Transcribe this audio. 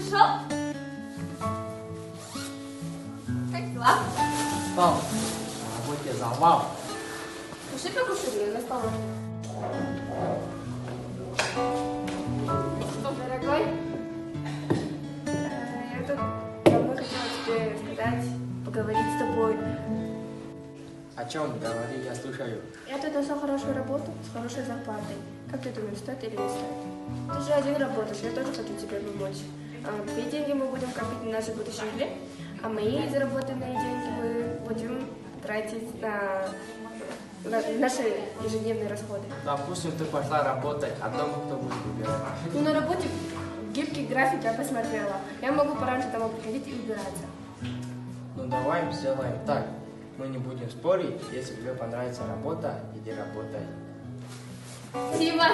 пришел? Как дела? Пал, вот я завал. Кушай, покушай, на стол. Что, дорогой? Я тут давно хотела тебе сказать, поговорить с тобой. О чем говори, я слушаю. Я тут нашла хорошую работу с хорошей зарплатой. Как ты думаешь, стоит или не стоит? Ты же один работаешь, я тоже хочу тебе помочь. Твои деньги мы будем копить на наши будущие хлеб, а мои заработанные деньги мы будем тратить на наши ежедневные расходы. Допустим, ты пошла работать, а дома кто будет убирать? Ну, на работе гибкий график я посмотрела. Я могу пораньше домой приходить и убираться. Ну давай сделаем так. Мы не будем спорить, если тебе понравится работа, иди работай. Спасибо.